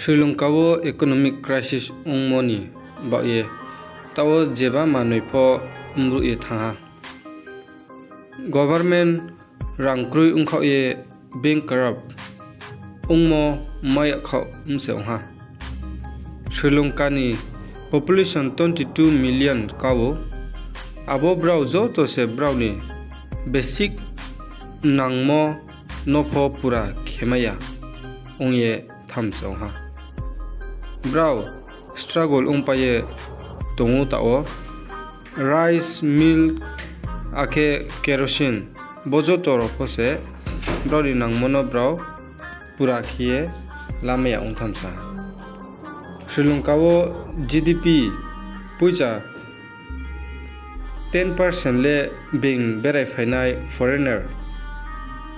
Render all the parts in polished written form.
Sri Lanka wo economic crisis ungmoni ba ye tawo jeba manui pho umru ye tha government rangkrui ungkha ye bankrupt ungmo maya kha umse ha Sri Lanka ni population 22 million kawo abo brau zo to se brau ni basic nangmo no pho pura khemaya ungye thamse ha brau struggle ungpaye tongu tao rice milk ake kerosene bojo toro phose brau ni nangmono brau pura khiye lamaya ungthamsa Sri Lanka wo GDP puja 10% le being berai phainai foreigner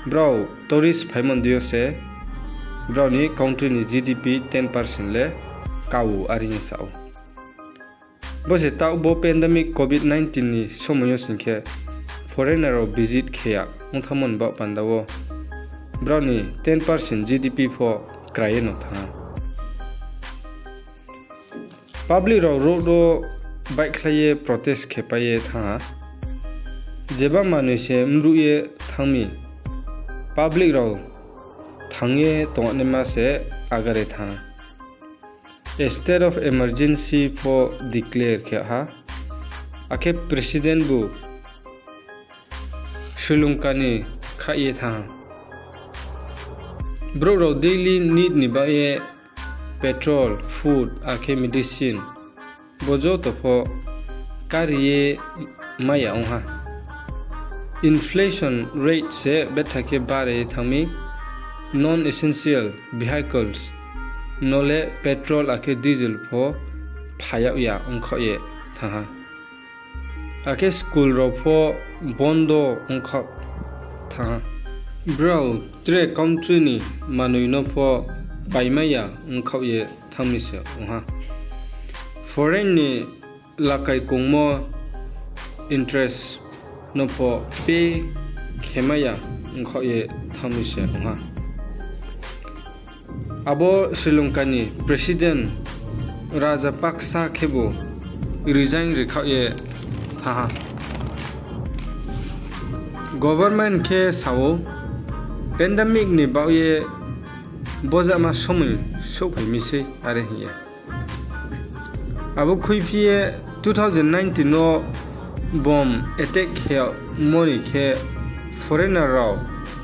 brau tourist phaimon dio se brau ni country ni GDP 10% le kau aring sao bose tau bo pandemic covid-19 ni somoyo singkhe foreigner ro visit khya ungthamon ba pandawo brau ni 10% GDP pho kraye no tha public ro road bike khlaye protest khepaye tha jeba manu se mruye thangmi public ro thangye tongane ma se agare tha a state of emergency for declare kya ha ake president bu Sri Lanka ni khaye tha bro ro daily need ni ba ye petrol food ake medicine bojo to pho kariye maya ong ha inflation rate se betha ke bare thami non essential vehicles nole petrol ake diesel pho phaya ya ongkha ye tha ake school ro pho bondo ongkha tha bro tre country ni manui no pho paimaya ongkha ye thami se ha foreign ni lakai kongmo interest no pho pay khemaya ongkha ye thami se ha abo Sri Lanka ni president Rajapaksa khebo resign rekha ye tha government ke sawo pandemic ni ba ye boja ma somi so phai mi se are hiye abo khui phie 2019 no bomb attack khe moni khe foreigner raw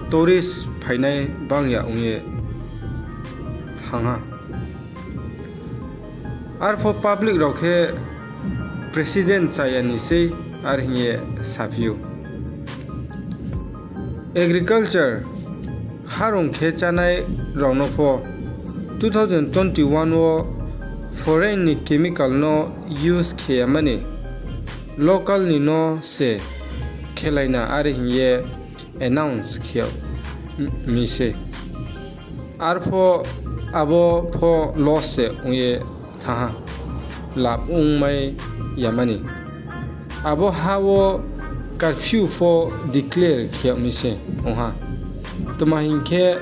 tourist phainai bangya ungye ar for public rokhe president chayani se ar hiye safiu agriculture harong khe chanai rongno pho 2021 wo foreign ni chemical no use khe amani local ni no se khelaina ar hiye announce khe mi se ar pho abo pho loss se ungye tha lab ungmai yamani abo hawo curfew for declare khe mi se oha tuma hinkhe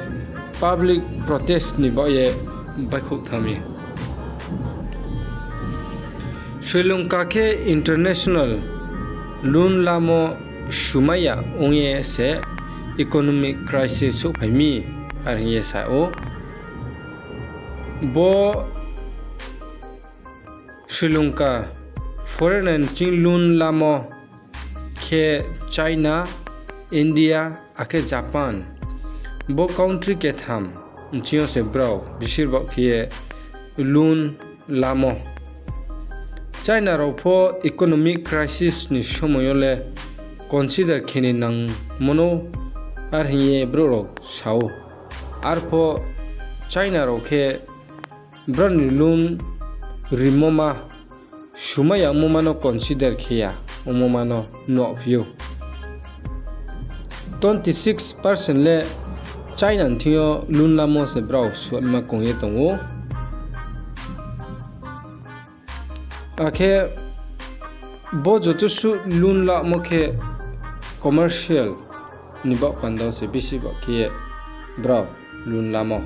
public protest ni ba ye bakhuk thami Sri Lanka ke international loan lamo shumaya ungye se economic crisis so phaimi ar ye sa o bo Sri Lanka foreign and ching loan lamo khe China India ake Japan bo country ke tham chio se brau bisir ba khie loan lamo China ro pho economic crisis ni somoyole consider khini nang mono ar hiye bro ro sao ar pho China ro khe brand loan rimoma shumaya momano consider khia momano no view 26% le China thio loan lamo se brau swatma kongye tongo akhe bo jotu su loan la mokhe commercial ni ba pandao se bisi ba khie brau loan lamo